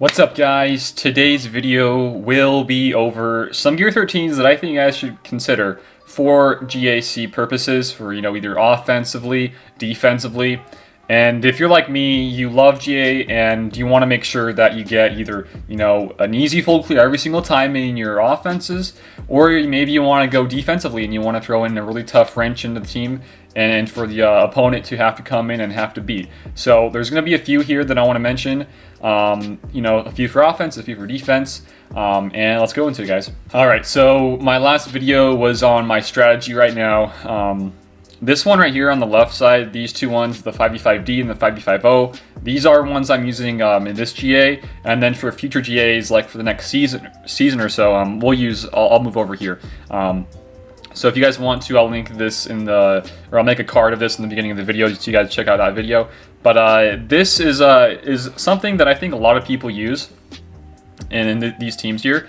What's up, guys? Today's video will be over some Gear 13s that I think you guys should consider for GAC purposes, for, either offensively, defensively. And if you're like me, you love GA and you want to make sure that you get either, an easy full clear every single time in your offenses, or maybe you want to go defensively and you want to throw in a really tough wrench into the team and for the opponent to have to come in and have to beat. So there's going to be a few here that I want to mention. A few for offense, a few for defense, and let's go into it, guys. All right, so my last video was on my strategy right now. This one right here on the left side, these two ones, the 5v5D and the 5v5O, these are ones I'm using in this GA, and then for future GAs, like for the next season or so, I'll move over here. So if you guys want to, I'll link this I'll make a card of this in the beginning of the video so you guys check out that video. But this is something that I think a lot of people use in these teams here.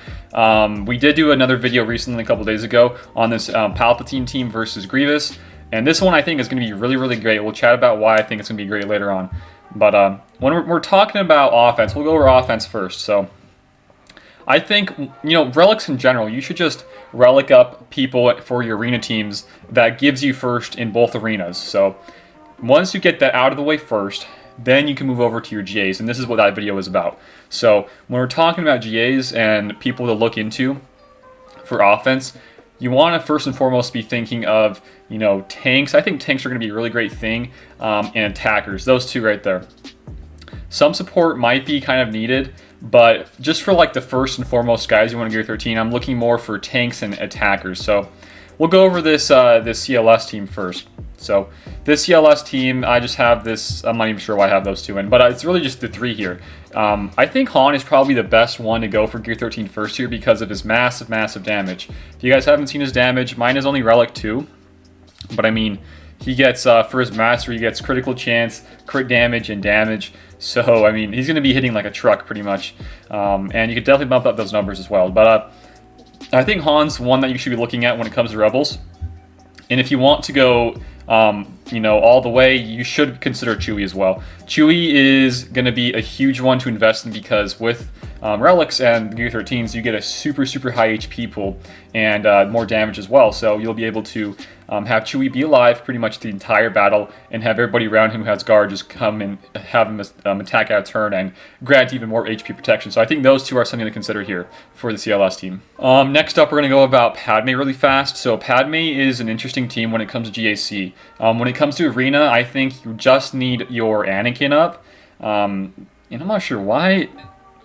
We did do another video recently, a couple days ago, on this Palpatine team versus Grievous. And this one I think is going to be really, really great. We'll chat about why I think it's going to be great later on. But when we're talking about offense, we'll go over offense first. So I think, relics in general, you should just relic up people for your arena teams that gives you first in both arenas. So once you get that out of the way first, then you can move over to your GAs, and this is what that video is about. So when we're talking about GAs and people to look into for offense, you want to first and foremost be thinking of, tanks. I think tanks are going to be a really great thing, and attackers, those two right there. Some support might be kind of needed, but just for like the first and foremost guys you want to Gear 13, I'm looking more for tanks and attackers. So we'll go over this CLS team first. So this CLS team, I just have this, I'm not even sure why I have those two in, but it's really just the three here. I think Han is probably the best one to go for Gear 13 first here because of his massive, massive damage. If you guys haven't seen his damage, mine is only Relic 2, but I mean, he gets, for his mastery, he gets critical chance, crit damage, and damage. So, I mean, he's going to be hitting like a truck pretty much. And you can definitely bump up those numbers as well. But I think Han's one that you should be looking at when it comes to Rebels. And if you want to go, all the way, you should consider Chewie as well. Chewie is going to be a huge one to invest in because with relics and Gear 13s, you get a super, super high HP pool and more damage as well. So you'll be able to have Chewie be alive pretty much the entire battle and have everybody around him who has guard just come and have him attack out of turn and grant even more HP protection. So I think those two are something to consider here for the CLS team. Next up, we're going to go about Padme really fast. So Padme is an interesting team when it comes to GAC. When it comes to Arena, I think you just need your Anakin up. And I'm not sure why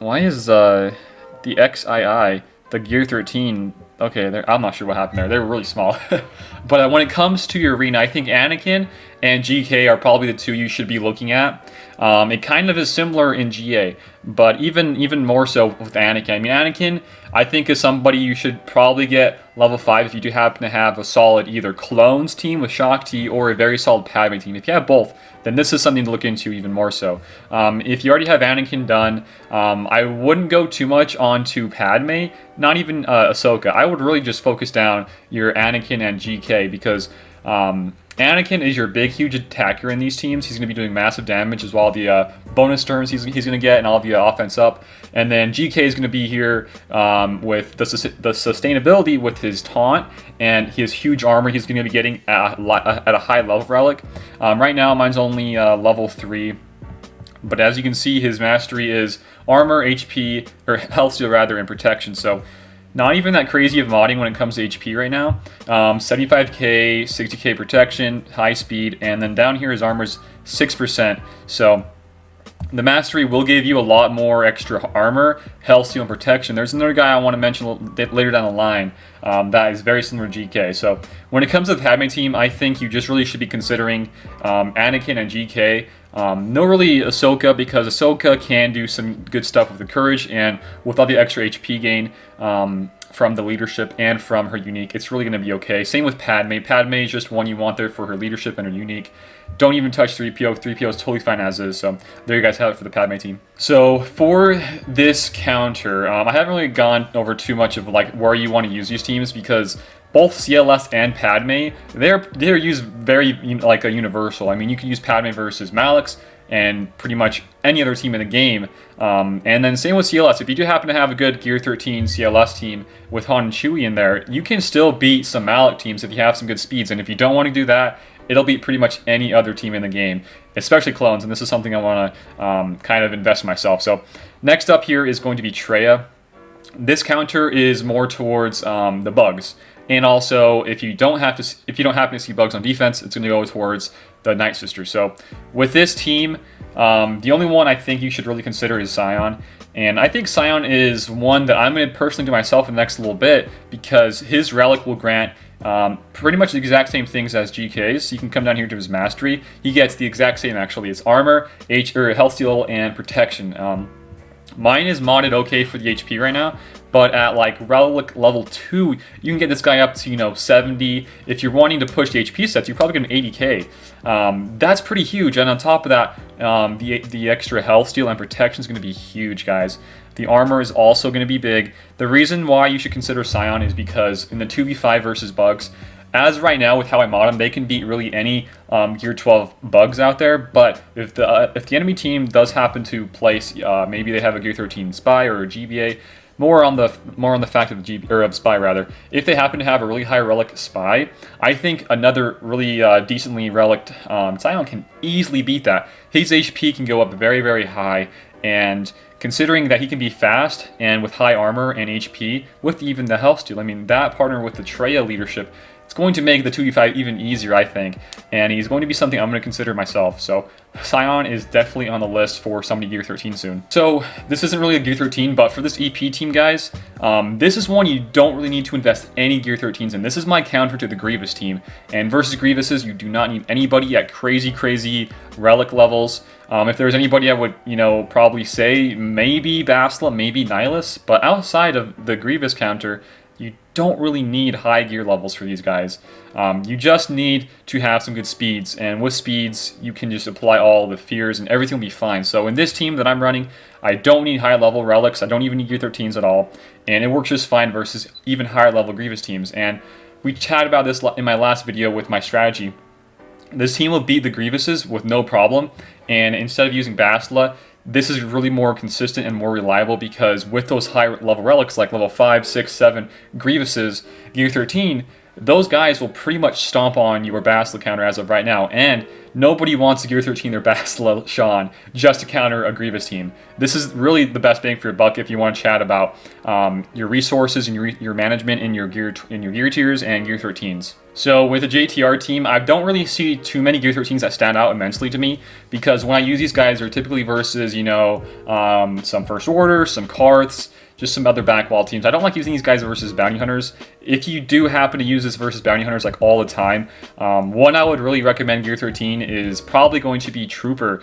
is the XII, the Gear 13, okay, I'm not sure what happened there. They were really small. But when it comes to your arena, I think Anakin and GK are probably the two you should be looking at. It kind of is similar in GA, but even more so with Anakin. I mean, Anakin, I think, is somebody you should probably get level 5 if you do happen to have a solid either clones team with Shock T or a very solid Padme team. If you have both, then this is something to look into even more so. If you already have Anakin done, I wouldn't go too much onto Padme, not even Ahsoka. I would really just focus down your Anakin and GK because Anakin is your big, huge attacker in these teams. He's going to be doing massive damage as well. The bonus turns he's going to get and all the offense up. And then GK is going to be here with the sustainability with his taunt and his huge armor he's going to be getting at a high level relic. Right now, mine's only level 3. But as you can see, his mastery is armor, HP, or health steal rather, and protection. So not even that crazy of modding when it comes to HP right now. 75k, 60k protection, high speed, and then down here his armor's 6%. So the mastery will give you a lot more extra armor, health steal, and protection. There's another guy I want to mention later down the line that is very similar to GK. So when it comes to the Padme team, I think you just really should be considering Anakin and GK. No really Ahsoka, because Ahsoka can do some good stuff with the courage and with all the extra HP gain from the leadership and from her unique, it's really going to be okay. Same with Padme. Padme is just one you want there for her leadership and her unique. Don't even touch 3PO. 3PO is totally fine as is. So there you guys have it for the Padme team. So for this counter, I haven't really gone over too much of like where you want to use these teams because both CLS and Padme, they're used very like a universal. I mean, you can use Padme versus Malix, and pretty much any other team in the game. And then same with CLS. If you do happen to have a good Gear 13 CLS team with Han and Chewie in there, you can still beat some Malak teams if you have some good speeds. And if you don't want to do that, it'll beat pretty much any other team in the game, especially clones. And this is something I want to kind of invest in myself. So next up here is going to be Trejo. This counter is more towards the bugs. And also, if you don't happen to see bugs on defense, it's going to go towards the Nightsisters. So with this team, the only one I think you should really consider is Sion. And I think Sion is one that I'm going to personally do myself in the next little bit, because his relic will grant pretty much the exact same things as GK's. You can come down here to his mastery. He gets the exact same, actually. It's armor, health steal, and protection. Mine is modded okay for the HP right now, but at like Relic level 2, you can get this guy up to, you know, 70. If you're wanting to push the HP sets, you're probably getting 80k. That's pretty huge, and on top of that, the extra health steal and protection is going to be huge, guys. The armor is also going to be big. The reason why you should consider Sion is because in the 2v5 versus bugs, as right now with how I mod them, they can beat really any Gear 12 bugs out there. But if the enemy team does happen to place, maybe they have a Gear 13 Spy or a GBA, more on the fact of Spy rather. If they happen to have a really high relic Spy, I think another really decently relic Sion can easily beat that. His HP can go up very, very high, and considering that he can be fast and with high armor and HP with even the health steal, I mean, that partner with the Trejo leadership, it's going to make the 2v5 even easier, I think, and he's going to be something I'm going to consider myself. So Sion is definitely on the list for somebody Gear 13 soon. So this isn't really a Gear 13, but for this EP team, guys, this is one you don't really need to invest any Gear 13s in. This is my counter to the Grievous team, and versus Grievouses, you do not need anybody at crazy relic levels. If there's anybody I would, you know, probably say maybe Basla, maybe Nihilus, but outside of the Grievous counter, you don't really need high gear levels for these guys. You just need to have some good speeds, and with speeds, you can just apply all the fears and everything will be fine. So in this team that I'm running, I don't need high level relics, I don't even need Gear 13s at all, and it works just fine versus even higher level Grievous teams. And we chatted about this in my last video with my strategy. This team will beat the Grievouses with no problem, and instead of using Basla, this is really more consistent and more reliable, because with those high level relics like level 5, 6, 7 Grievouses, Gear 13, those guys will pretty much stomp on your Basla counter as of right now, and nobody wants to Gear 13 their Basla Sean just to counter a Grievous team. This is really the best bang for your buck if you want to chat about your resources and your management in your gear tiers and Gear 13s. So with a JTR team, I don't really see too many Gear 13s that stand out immensely to me, because when I use these guys, they're typically versus, you know, some First Order, some Karths, just some other backwall teams. I don't like using these guys versus bounty hunters. If you do happen to use this versus bounty hunters like all the time, one I would really recommend Gear 13 is probably going to be Trooper,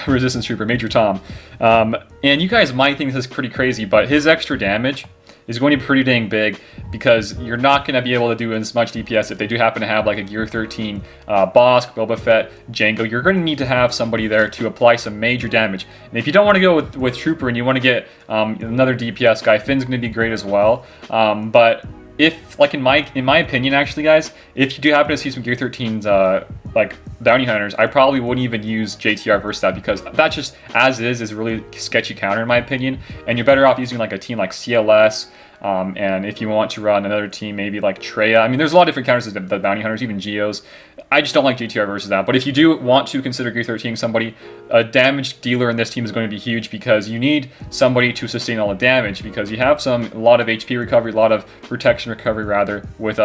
Resistance Trooper, Major Tom. And you guys might think this is pretty crazy, but his extra damage is going to be pretty dang big, because you're not going to be able to do as much DPS if they do happen to have like a Gear 13 Bosk, Boba Fett, Jango. You're going to need to have somebody there to apply some major damage. And if you don't want to go with Trooper and you want to get another DPS guy, Finn's going to be great as well. But if, like in my opinion, actually, guys, if you do happen to see some Gear 13s like bounty hunters, I probably wouldn't even use JTR versus that, because that just as is a really sketchy counter in my opinion, and you're better off using like a team like CLS, and if you want to run another team maybe like Treya. I mean, there's a lot of different counters that the bounty hunters, even Geos. I just don't like JTR versus that. But if you do want to consider Gear 13 somebody, a damage dealer in this team is going to be huge, because you need somebody to sustain all the damage, because you have a lot of HP recovery, a lot of protection recovery rather, with you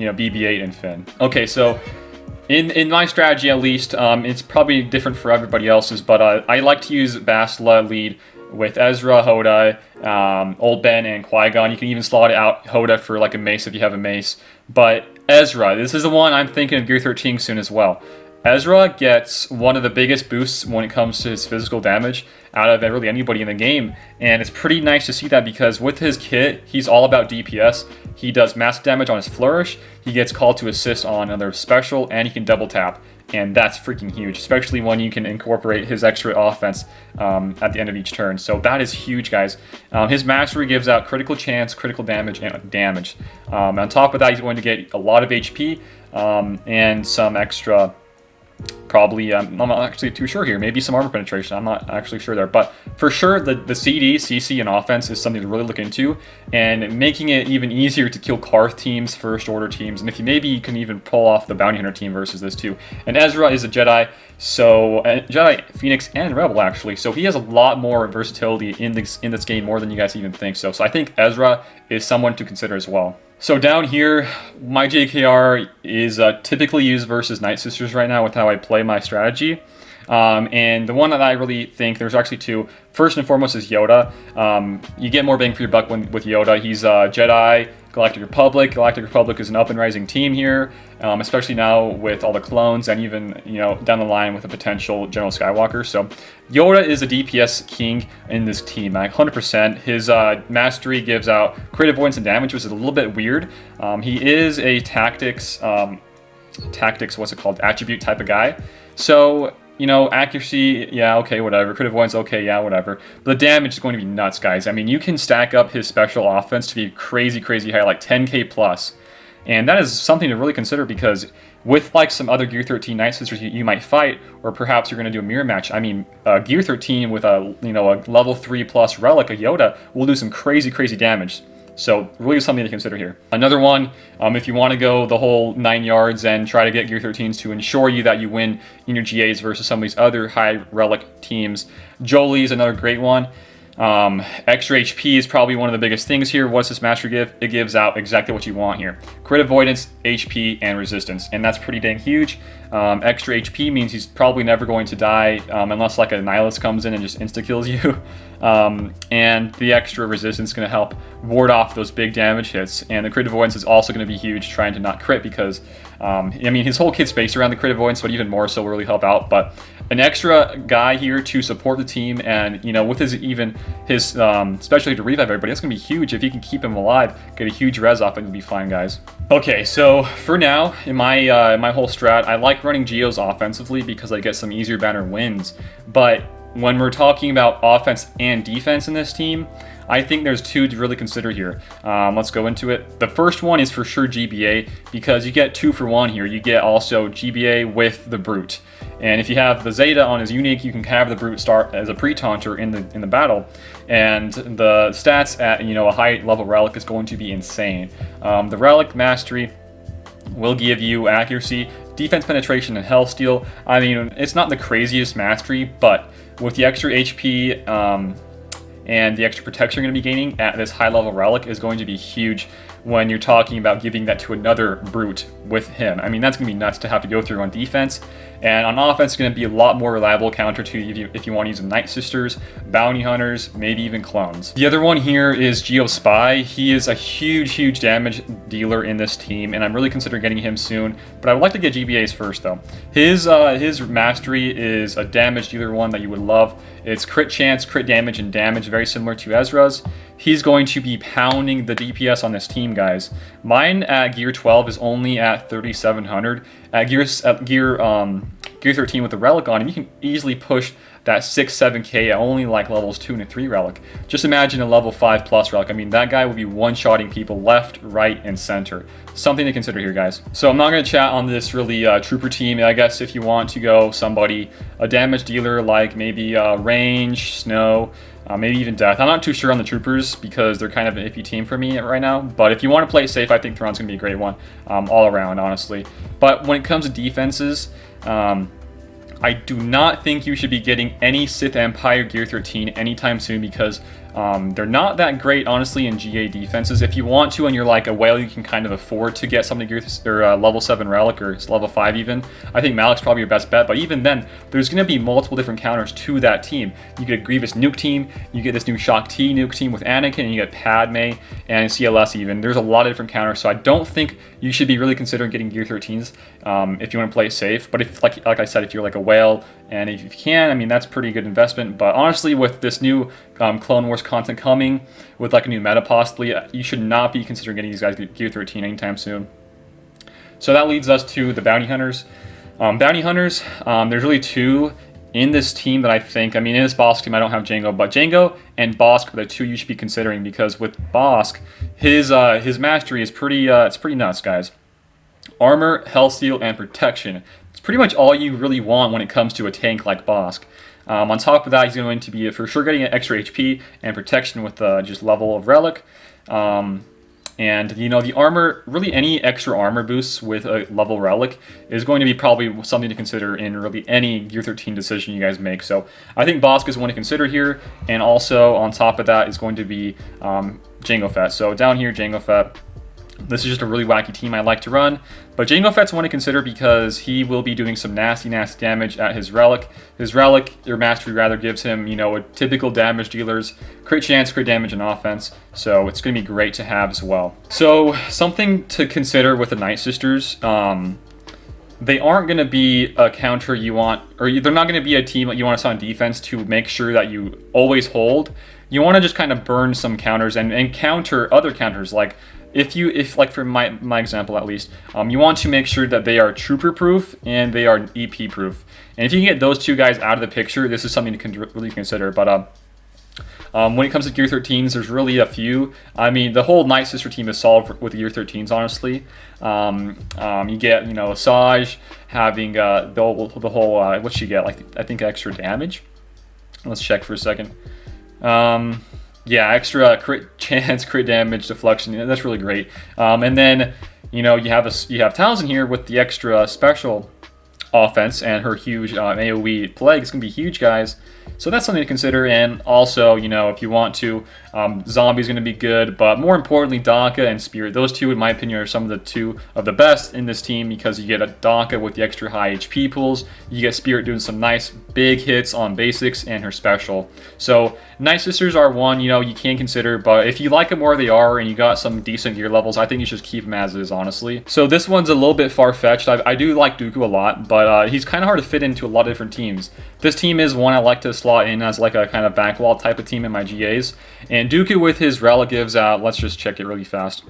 know, BB-8 and Finn. Okay, so in my strategy at least, it's probably different for everybody else's, but I like to use Basla lead with Ezra, Hoda, Old Ben, and Qui-Gon. You can even slot out Hoda for like a mace if you have a mace. But Ezra, this is the one I'm thinking of Gear 13 soon as well. Ezra gets one of the biggest boosts when it comes to his physical damage out of really anybody in the game, and it's pretty nice to see that, because with his kit, he's all about DPS. He does massive damage on his flourish, he gets called to assist on another special, and he can double tap, and that's freaking huge, especially when you can incorporate his extra offense at the end of each turn. So that is huge, guys. His mastery gives out critical chance, critical damage, and damage. On top of that, he's going to get a lot of HP and some extra Probably, I'm not actually too sure here. Maybe some armor penetration. I'm not actually sure there. But for sure, the CD, CC, and offense is something to really look into. And making it even easier to kill Karth teams, First Order teams. And if you maybe you can even pull off the Bounty Hunter team versus this too. And Ezra is a Jedi. So, Jedi, Phoenix, and Rebel actually. So he has a lot more versatility in this game, more than you guys even think so. So I think Ezra is someone to consider as well. So down here, my JKR is typically used versus Nightsisters right now with how I play my strategy. And the one that I really think, there's actually two. First and foremost is Yoda. You get more bang for your buck with Yoda. He's Jedi, Galactic Republic. Galactic Republic is an up and rising team here, especially now with all the clones and even, you know, down the line with a potential General Skywalker. So Yoda is a DPS king in this team, 100%. His mastery gives out crit avoidance and damage, which is a little bit weird. He is a tactics, what's it called, attribute type of guy. So, you know, accuracy, yeah, okay, whatever. Crit avoidance, okay, yeah, whatever. But the damage is going to be nuts, guys. I mean, you can stack up his special offense to be crazy, crazy high, like 10k plus. And that is something to really consider because with like some other Gear 13 Nightsisters you might fight, or perhaps you're going to do a mirror match. I mean, Gear 13 with a, you know, a level 3 plus relic, a Yoda, will do some crazy, crazy damage. So really something to consider here. Another one, if you want to go the whole 9 yards and try to get Gear 13s to ensure you that you win in your GAs versus some of these other high relic teams, Jolie is another great one. Extra HP is probably one of the biggest things here. What's this mastery give? It gives out exactly what you want here. Crit avoidance, HP, and resistance. And that's pretty dang huge. Extra HP means he's probably never going to die unless like a nihilist comes in and just insta-kills you. And the extra resistance is going to help ward off those big damage hits. And the crit avoidance is also going to be huge, trying to not crit because, I mean, his whole kit's based around the crit avoidance, but even more so will really help out. But an extra guy here to support the team, and, you know, with his especially to revive everybody, that's going to be huge. If you can keep him alive, get a huge res off, and you'll be fine, guys. Okay, so for now, in my my whole strat, I like running Geos offensively because I get some easier banner wins. But when we're talking about offense and defense in this team, I think there's two to really consider here. Let's go into it. The first one is for sure GBA, because you get 2 for 1 here. You get also GBA with the Brute. And if you have the Zeta on his unique, you can have the Brute start as a pre-taunter in the battle. And the stats at, you know, a high level relic is going to be insane. The Relic Mastery will give you accuracy, defense penetration, and health steal. I mean, it's not the craziest mastery, but with the extra HP and the extra protection you're going to be gaining at this high level relic is going to be huge when you're talking about giving that to another Brute with him. I mean, that's going to be nuts to have to go through on defense. And on offense, it's going to be a lot more reliable counter to if you want to use the Nightsisters, Bounty Hunters, maybe even clones. The other one here is Geo Spy. He is a huge, huge damage dealer in this team, and I'm really considering getting him soon. But I would like to get GBAs first, though. His mastery is a damage dealer one that you would love. It's crit chance, crit damage, and damage, very similar to Ezra's. He's going to be pounding the DPS on this team, guys. Mine at Gear 12 is only at 3,700. At Gear 13 with the Relic on him, you can easily push that 6-7k at only like levels 2 and 3 Relic. Just imagine a level 5 plus Relic. I mean, that guy will be one-shotting people left, right, and center. Something to consider here, guys. So I'm not going to chat on this really Trooper team. I guess if you want to go somebody, a damage dealer like maybe Range, Snow, maybe even Death. I'm not too sure on the Troopers because they're kind of an iffy team for me right now. But if you want to play it safe, I think Thrawn's going to be a great one all around, honestly. But when it comes to defenses, I do not think you should be getting any Sith Empire Gear 13 anytime soon because they're not that great, honestly, in GA defenses. If you want to and you're like a whale, you can kind of afford to get something Gear or level 7 Relic or level 5 even. I think Malik's probably your best bet, but even then, there's going to be multiple different counters to that team. You get a Grievous nuke team, you get this new Shock T nuke team with Anakin, and you get Padme and CLS even. There's a lot of different counters, so I don't think you should be really considering getting Gear 13s if you want to play it safe. But if, like I said, if you're like a whale, and if you can, I mean, that's pretty good investment. But honestly, with this new Clone Wars content coming, with like a new meta possibly, you should not be considering getting these guys Gear 13 anytime soon. So that leads us to the Bounty Hunters. There's really 2 in this team that I think, I mean, in this Bosk team, I don't have Jango, but Jango and Bosk are the 2 you should be considering because with Bosk, his mastery is pretty, it's pretty nuts, guys. Armor, health steal, and protection. It's pretty much all you really want when it comes to a tank like Bossk. On top of that, he's going to be for sure getting an extra HP and protection with just level of Relic. And, you know, the armor, really any extra armor boosts with a level Relic is going to be probably something to consider in really any Gear 13 decision you guys make. So I think Bossk is one to consider here. And also on top of that is going to be Jango Fett. So down here, Jango Fett. This is just a really wacky team I like to run, but Jango Fett's one to consider because he will be doing some nasty damage at his Relic. His Relic, or Mastery rather, gives him, you know, a typical damage dealer's crit chance, crit damage, and offense, so it's going to be great to have as well. So, something to consider with the Nightsisters, they aren't going to be a counter you want, or they're not going to be a team that you want to on defense to make sure that you always hold. You want to just kind of burn some counters and counter other counters, like if like for my example at least, you want to make sure that they are trooper proof and they are EP proof. And if you can get those two guys out of the picture, this is something to really consider. But when it comes to Gear 13s, there's really a few. I mean, the whole Nightsister team is solved with the Gear 13s, honestly. You get, you know, Asajj having the whole what you get, like I think extra damage. Let's check for a second. Yeah, extra crit chance, crit damage, deflection. That's really great. And then, you know, you have Talzin here with the extra special offense and her huge AoE plague. It's gonna be huge, guys. So that's something to consider. And also, you know, if you want to, Zombie's going to be good, but more importantly, Daka and Spirit. Those two, in my opinion, are some of the two of the best in this team because you get a Daka with the extra high HP pools. You get Spirit doing some nice big hits on basics and her special. So Nightsisters are one, you know, you can consider, but if you like them where they are and you got some decent gear levels, I think you should keep them as is, honestly. So this one's a little bit far-fetched. I do like Dooku a lot, but he's kind of hard to fit into a lot of different teams. This team is one I like to slot in as like a kind of backwall type of team in my GAs. And Dooku with his Relic gives out, let's just check it really fast.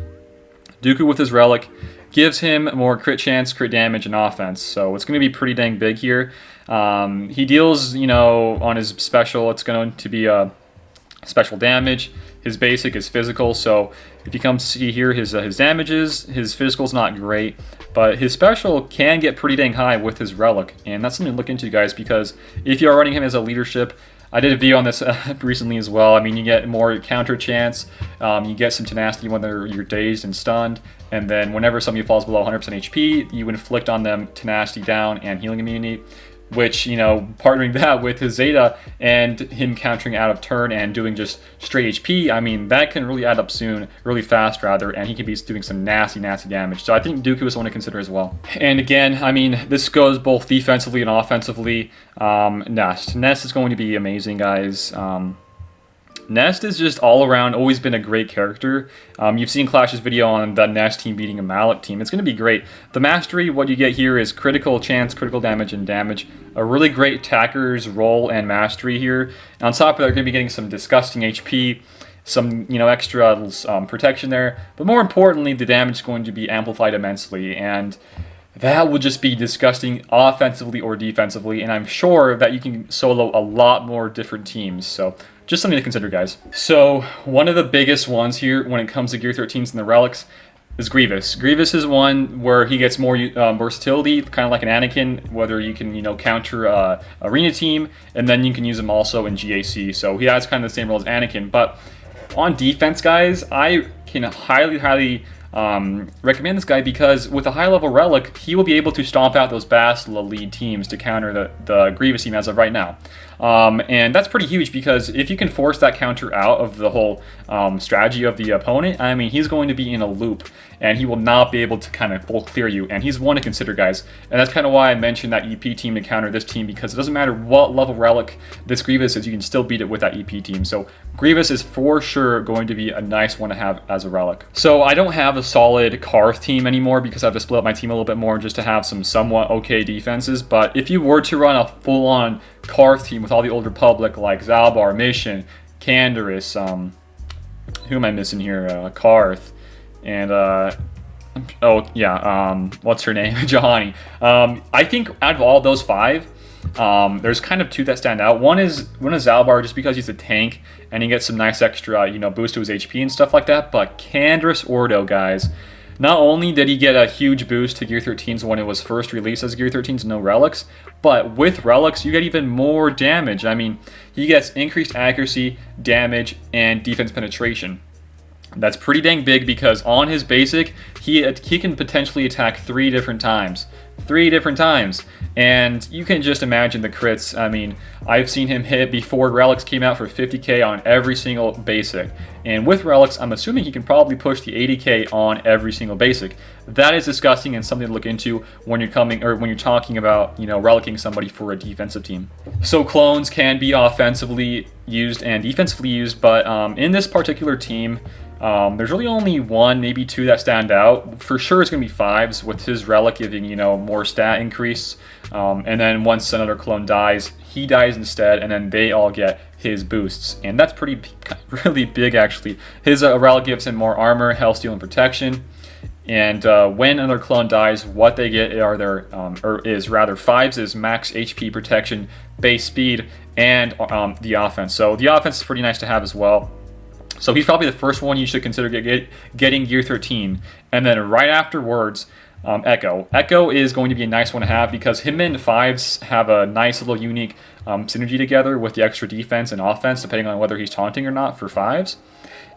Dooku with his Relic gives him more crit chance, crit damage, and offense. So it's going to be pretty dang big here. He deals, you know, on his special, it's going to be special damage. His basic is physical, so if you come see here his damages, his physical's not great, but his special can get pretty dang high with his Relic, and that's something to look into, guys, because if you are running him as a leadership, I did a video on this recently as well. I mean, you get more counter chance, you get some tenacity when you're dazed and stunned, and then whenever somebody falls below 100% HP, you inflict on them tenacity down and healing immunity, which, you know, partnering that with his Zeta and him countering out of turn and doing just straight HP, I mean, that can really add up soon, really fast rather, and he can be doing some nasty damage. So I think Dooku is one to consider as well. And again, I mean, this goes both defensively and offensively. Nest is going to be amazing, guys. Nest is just all around always been a great character. You've seen Clash's video on the Nest team beating a Malak team. It's going to be great. The Mastery, what you get here is critical chance, critical damage, and damage. A really great attacker's role and Mastery here. And on top of that, you're going to be getting some disgusting HP, some, you know, extra protection there. But more importantly, the damage is going to be amplified immensely. And that would just be disgusting offensively or defensively. And I'm sure that you can solo a lot more different teams. So just something to consider, guys. So one of the biggest ones here when it comes to Gear 13s and the Relics is Grievous. Grievous is one where he gets more versatility, kind of like an Anakin, whether you can, you know, counter arena team, and then you can use him also in GAC. So he has kind of the same role as Anakin. But on defense, guys, I can highly recommend this guy because with a high level Relic, he will be able to stomp out those Bastila lead teams to counter the Grievous team as of right now. And that's pretty huge because if you can force that counter out of the whole strategy of the opponent, I mean, he's going to be in a loop and he will not be able to kind of full clear you. And he's one to consider, guys. And that's kind of why I mentioned that EP team to counter this team, because it doesn't matter what level Relic this Grievous is, you can still beat it with that EP team. So Grievous is for sure going to be a nice one to have as a Relic. So I don't have a solid Karth team anymore because I have to split up my team a little bit more just to have some somewhat okay defenses. But if you were to run a full-on Karth team with all the Old Republic like Zalbar, Mission, Canderous, who am I missing here? Karth, and what's her name? Jahani. I think out of all those five, there's kind of two that stand out. One is Zalbar, just because he's a tank and he gets some nice extra, you know, boost to his HP and stuff like that. But Kandra Sword, guys, Not only did he get a huge boost to Gear 13s when it was first released as Gear 13s, no relics, but with relics, you get even more damage. I mean, he gets increased accuracy, damage, and defense penetration. That's pretty dang big because on his basic, he can potentially attack 3 different times. 3 different times. And you can just imagine the crits. I mean, I've seen him hit before relics came out for 50k on every single basic. And with relics, I'm assuming he can probably push the 80k on every single basic. That is disgusting and something to look into when you're talking about, relicking somebody for a defensive team. So clones can be offensively used and defensively used, but in this particular team, there's really only 1, maybe 2 that stand out. For sure it's going to be 5s with his relic giving, more stat increase. And then once another clone dies, he dies instead, and then they all get his boosts. And that's really big, actually. His relic gives him more armor, health, steal, and protection. And when another clone dies, what they get are their, 5s is max HP protection, base speed, and the offense. So the offense is pretty nice to have as well. So he's probably the first one you should consider getting Gear 13. And then right afterwards, Echo. Echo is going to be a nice one to have because him and 5s have a nice little unique synergy together with the extra defense and offense, depending on whether he's taunting or not for 5s.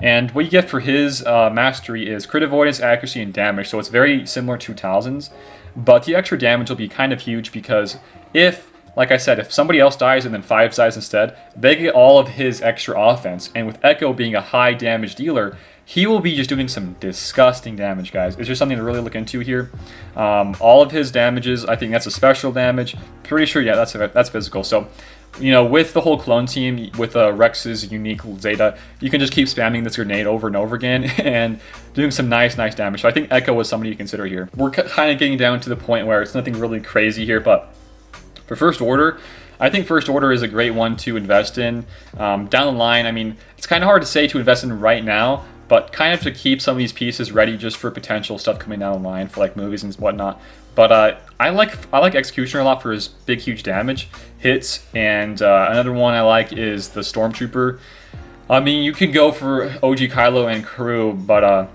And what you get for his mastery is crit avoidance, accuracy, and damage. So it's very similar to Talzin's. But the extra damage will be kind of huge because like I said, if somebody else dies and then 5 dies instead, they get all of his extra offense. And with Echo being a high damage dealer, he will be just doing some disgusting damage, guys. It's just something to really look into here. All of his damages, I think that's a special damage. Pretty sure, yeah, that's physical. So, with the whole clone team, with Rex's unique Zeta, you can just keep spamming this grenade over and over again and doing some nice damage. So I think Echo is somebody you consider here. We're kind of getting down to the point where it's nothing really crazy here, but for First Order, I think First Order is a great one to invest in. Down the line, I mean, it's kind of hard to say to invest in right now, but kind of to keep some of these pieces ready just for potential stuff coming down the line for like movies and whatnot. But I like Executioner a lot for his big, huge damage hits, and another one I like is the Stormtrooper. I mean, you can go for OG Kylo and crew, but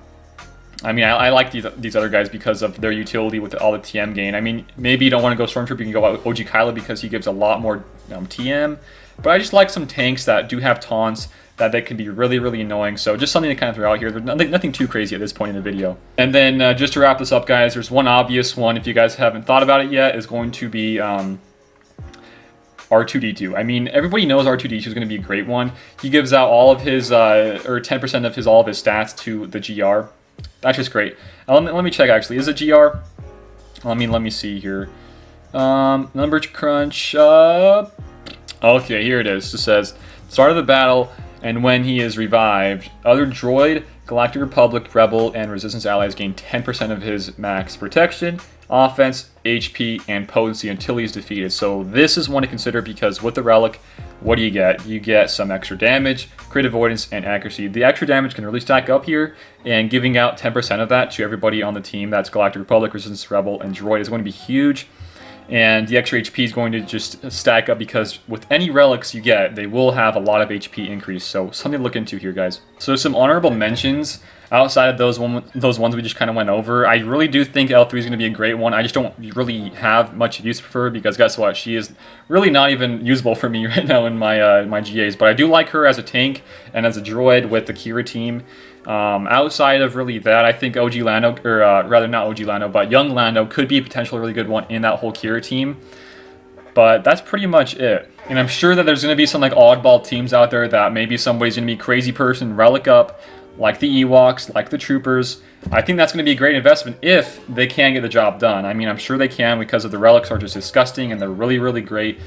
I mean, I like these other guys because of their utility with all the TM gain. I mean, maybe you don't want to go Stormtrooper, you can go OG Kylo because he gives a lot more TM. But I just like some tanks that do have taunts that they can be really, really annoying. So just something to kind of throw out here. There's nothing too crazy at this point in the video. And then just to wrap this up, guys, there's one obvious one, if you guys haven't thought about it yet, is going to be R2-D2. I mean, everybody knows R2-D2 is going to be a great one. He gives out all of his, or 10% of all of his stats to the GR. That's just great. Let me check, actually. Is it GR? Let me see here. Number crunch. Okay, here it is. It says, start of the battle, and when he is revived, other droid, Galactic Republic, Rebel, and Resistance allies gain 10% of his max protection, offense, HP, and potency until he's defeated. So this is one to consider because with the Relic, what do you get? You get some extra damage, crit avoidance, and accuracy. The extra damage can really stack up here, and giving out 10% of that to everybody on the team, that's Galactic Republic, Resistance, Rebel, and Droid, is going to be huge. And the extra HP is going to just stack up because with any relics you get, they will have a lot of HP increase. So something to look into here, guys. So some honorable mentions outside of those ones we just kind of went over. I really do think L3 is going to be a great one. I just don't really have much use for her because guess what? She is really not even usable for me right now in my my GAs. But I do like her as a tank and as a droid with the Kira team. Outside of really that, I think OG Lando, or rather not OG Lando, but young Lando could be a potentially really good one in that whole Kira team. But that's pretty much it. And I'm sure that there's going to be some like oddball teams out there that maybe somebody's going to be crazy person, relic up, like the Ewoks, like the Troopers. I think that's going to be a great investment if they can get the job done. I mean, I'm sure they can because of the relics are just disgusting and they're really, really great.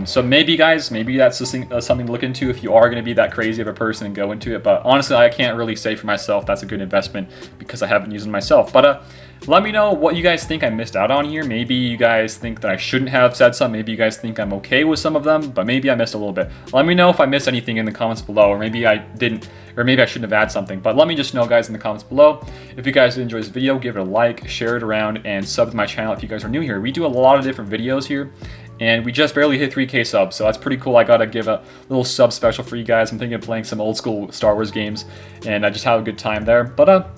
So maybe, guys, maybe that's something to look into if you are going to be that crazy of a person and go into it. But honestly, I can't really say for myself that's a good investment because I haven't used it myself. But let me know what you guys think I missed out on here. Maybe you guys think that I shouldn't have said some. Maybe you guys think I'm okay with some of them, but maybe I missed a little bit. Let me know if I missed anything in the comments below, or maybe I didn't, or maybe I shouldn't have added something. But let me just know, guys, in the comments below. If you guys enjoyed this video, give it a like, share it around, and sub to my channel if you guys are new here. We do a lot of different videos here, and we just barely hit 3K subs, so that's pretty cool. I gotta give a little sub special for you guys. I'm thinking of playing some old school Star Wars games, and I just have a good time there. But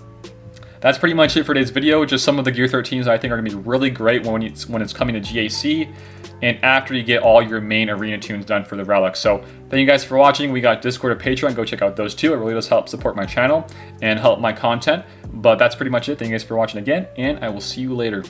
that's pretty much it for today's video. Just some of the Gear 13s that I think are going to be really great when it's coming to GAC, and after you get all your main arena tunes done for the relics. So thank you guys for watching. We got Discord and Patreon. Go check out those two. It really does help support my channel and help my content. But that's pretty much it. Thank you guys for watching again, and I will see you later.